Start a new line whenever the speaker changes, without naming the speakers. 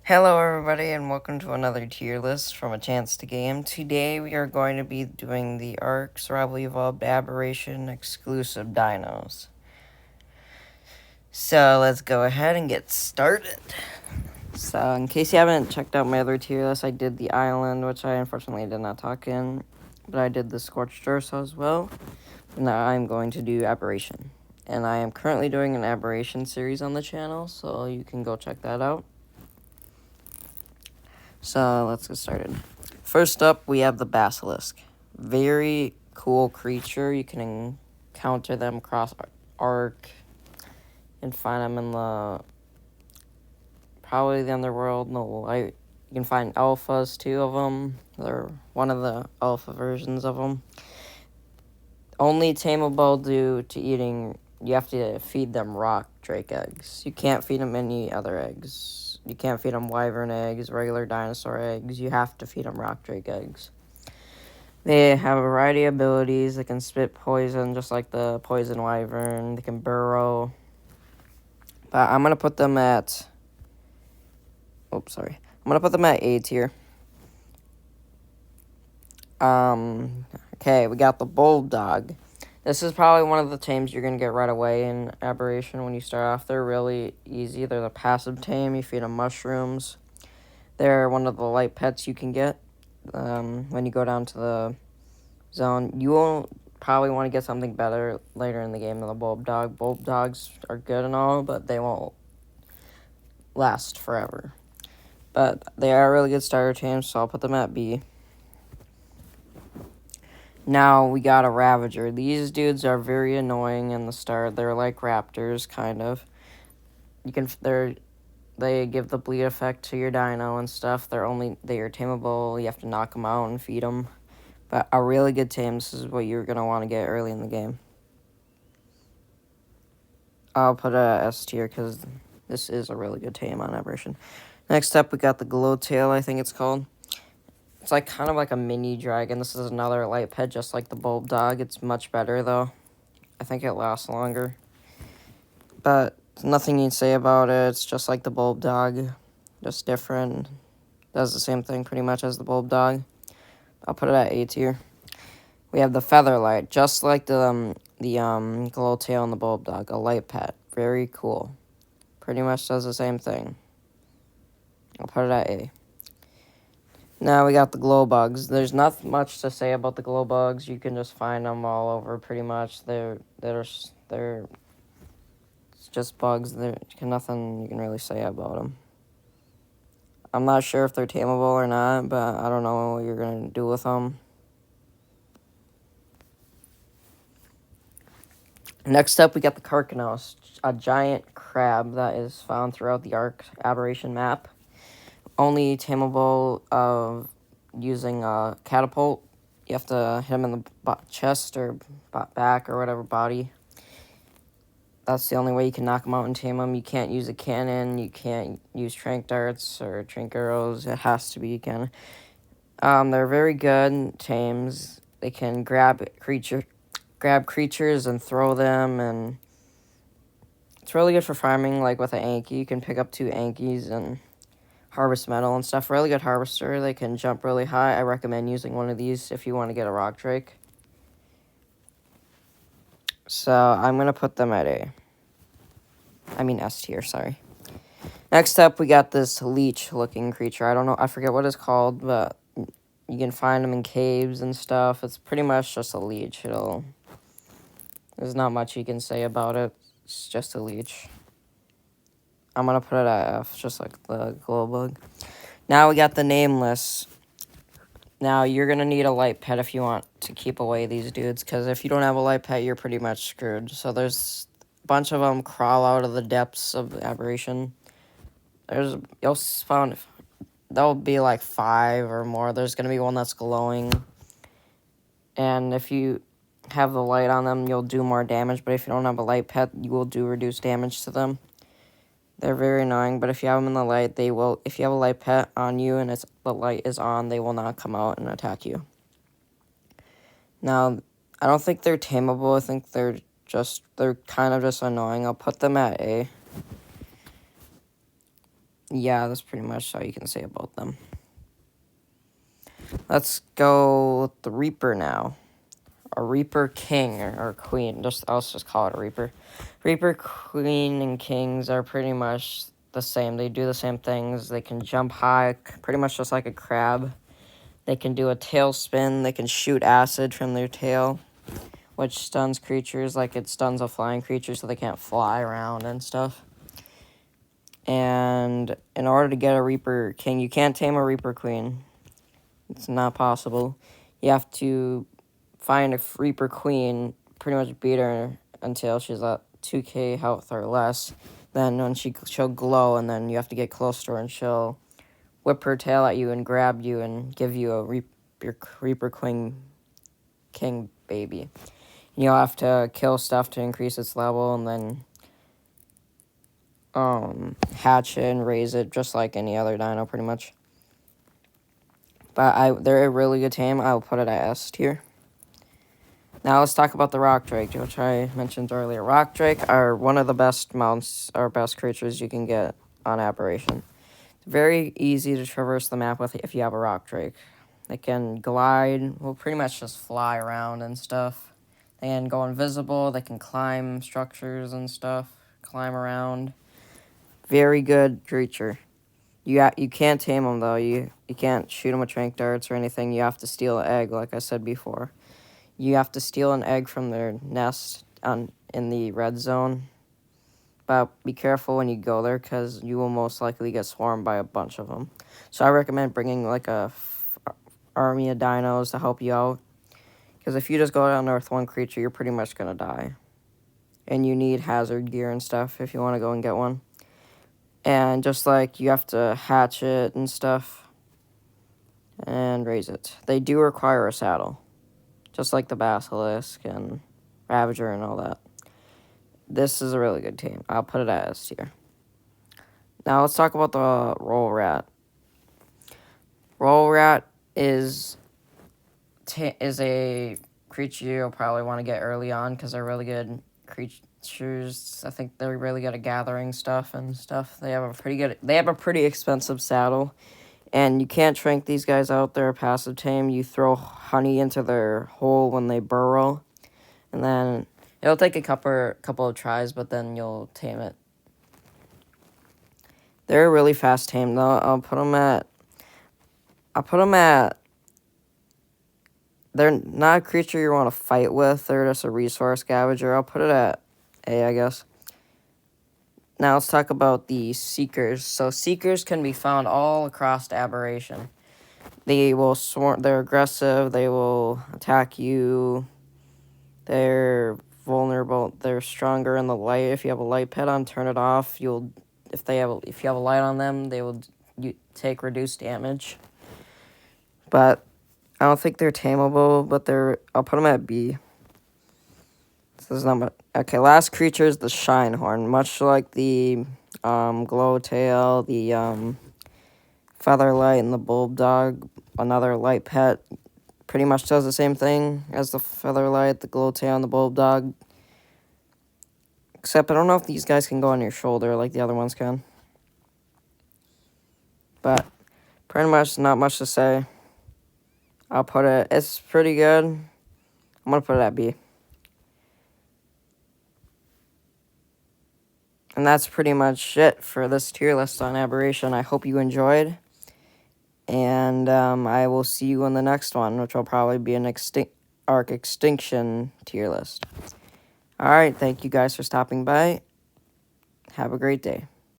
Hello everybody and welcome to another tier list from A Chance to Game. Today we are going to be doing the Ark Survival Evolved Aberration exclusive Dinos. So let's go ahead and get started. So in case you haven't checked out my other tier list, I did the Island, which I unfortunately did not talk in. But I did the Scorched Earth as well. Now I'm going to do Aberration. And I am currently doing an Aberration series on the channel, so you can go check that out. So let's get started. First up, we have the Basilisk. Very cool creature. You can encounter them across Ark and find them in probably the underworld. No, you can find alphas, 2 of them. They're one of the alpha versions of them. Only tameable due to eating. You have to feed them rock drake eggs. You can't feed them any other eggs. You can't feed them wyvern eggs, regular dinosaur eggs. You have to feed them rock drake eggs. They have a variety of abilities. They can spit poison just like the poison wyvern. They can burrow. But I'm going to put them at... Oops, sorry. I'm going to put them at A tier. Okay, we got the Bulldog. This is probably one of the tames you're going to get right away in Aberration when you start off. They're really easy. They're the passive tame. You feed them mushrooms. They're one of the light pets you can get when you go down to the zone. You will probably want to get something better later in the game than the Bulldog. Bulldogs are good and all, but they won't last forever. But they are a really good starter tame, so I'll put them at B. Now we got a Ravager. These dudes are very annoying in the start. They're like raptors, kind of. They give the bleed effect to your dino and stuff. They are tameable. You have to knock them out and feed them. But a really good tame. This is what you're gonna want to get early in the game. I'll put a S tier because this is a really good tame on Aberration. Next up, we got the Glowtail. I think it's called. It's like kind of like a mini dragon. This is another light pet, just like the Bulldog. It's much better, though. I think it lasts longer. But nothing you can say about it. It's just like the Bulldog, just different. Does the same thing pretty much as the Bulldog. I'll put it at A tier. We have the Featherlight, just like the Glowtail and the Bulldog. A light pet. Very cool. Pretty much does the same thing. I'll put it at A. Now we got the glow bugs. There's not much to say about the glow bugs. You can just find them all over pretty much. They're just bugs. There's nothing you can really say about them. I'm not sure if they're tameable or not, but I don't know what you're going to do with them. Next up, we got the Carcanos, a giant crab that is found throughout the Ark Aberration map. Only tameable using a catapult. You have to hit him in the chest or back or whatever body. That's the only way you can knock him out and tame him. You can't use a cannon. You can't use trank darts or trank arrows. It has to be a cannon. They're very good tames. They can grab creatures and throw them, and it's really good for farming. Like with an Anki, you can pick up 2 Ankies and harvest metal and stuff. Really good harvester. They can jump really high. I recommend using one of these if you want to get a rock drake. So I'm going to put them at A. I mean S tier, sorry. Next up, we got this leech-looking creature. I don't know. I forget what it's called, but you can find them in caves and stuff. It's pretty much just a leech. There's not much you can say about it. It's just a leech. I'm going to put it at F, just like the glow bug. Now we got the Nameless. Now, you're going to need a light pet if you want to keep away these dudes, because if you don't have a light pet, you're pretty much screwed. So there's a bunch of them crawl out of the depths of Aberration. You'll find, there'll be like 5 or more. There's going to be one that's glowing. And if you have the light on them, you'll do more damage. But if you don't have a light pet, you will do reduced damage to them. They're very annoying, but if you have them in the light, they will. If you have a light pet on you and the light is on, they will not come out and attack you. Now, I don't think they're tameable. I think they're kind of just annoying. I'll put them at A. yeah, that's pretty much all you can say about them. Let's go with the Reaper now. A Reaper King or Queen. I'll just call it a Reaper. Reaper Queen and Kings are pretty much the same. They do the same things. They can jump high, pretty much just like a crab. They can do a tail spin. They can shoot acid from their tail, which stuns creatures. Like it stuns a flying creature so they can't fly around and stuff. And in order to get a Reaper King, you can't tame a Reaper Queen. It's not possible. You have to find a Reaper Queen, pretty much beat her until she's at 2k health or less. Then when she'll glow, and then you have to get close to her, and she'll whip her tail at you and grab you and give you a Reaper Queen King baby. You'll have to kill stuff to increase its level, and then hatch it and raise it just like any other dino, pretty much. But they're a really good tame. I'll put it at S tier. Now let's talk about the Rock Drake, which I mentioned earlier. Rock Drake are one of the best mounts or best creatures you can get on Aberration. It's very easy to traverse the map with if you have a Rock Drake. They can glide, well, pretty much just fly around and stuff. They can go invisible. They can climb structures and stuff, climb around. Very good creature. You can't tame them, though. You can't shoot them with trank darts or anything. You have to steal an egg, like I said before. You have to steal an egg from their nest in the red zone. But be careful when you go there, because you will most likely get swarmed by a bunch of them. So I recommend bringing, like, a army of dinos to help you out. Because if you just go down there with one creature, you're pretty much going to die. And you need hazard gear and stuff if you want to go and get one. And just like you have to hatch it and stuff and raise it. They do require a saddle, just like the Basilisk and Ravager and all that. This is a really good team. I'll put it at S tier. Now let's talk about the Roll Rat. Roll Rat is a creature you'll probably want to get early on because they're really good creatures. I think they're really good at gathering stuff and stuff. They have a pretty expensive saddle, and you can't trank these guys out. They're a passive tame. You throw honey into their hole when they burrow, and then it'll take a couple of tries, but then you'll tame it. They're a really fast tame though. I'll put them at. They're not a creature you want to fight with. They're just a resource scavenger. I'll put it at A, I guess. Now let's talk about the Seekers. So Seekers can be found all across Aberration. They will swarm. They're aggressive. They will attack you. They're vulnerable. They're stronger in the light. If you have a light pet on, turn it off. If you have a light on them, they will take reduced damage. But I don't think they're tameable, but I'll put them at B. So there's not much. Okay, last creature is the Shinehorn. Much like the Glowtail, the Featherlight, and the Bulldog, another light pet. Pretty much does the same thing as the Featherlight, the Glowtail, and the Bulldog. Except I don't know if these guys can go on your shoulder like the other ones can. But pretty much not much to say. It's pretty good. I'm going to put it at B. And that's pretty much it for this tier list on Aberration. I hope you enjoyed. And I will see you on the next one, which will probably be an Arc Extinction tier list. Alright, thank you guys for stopping by. Have a great day.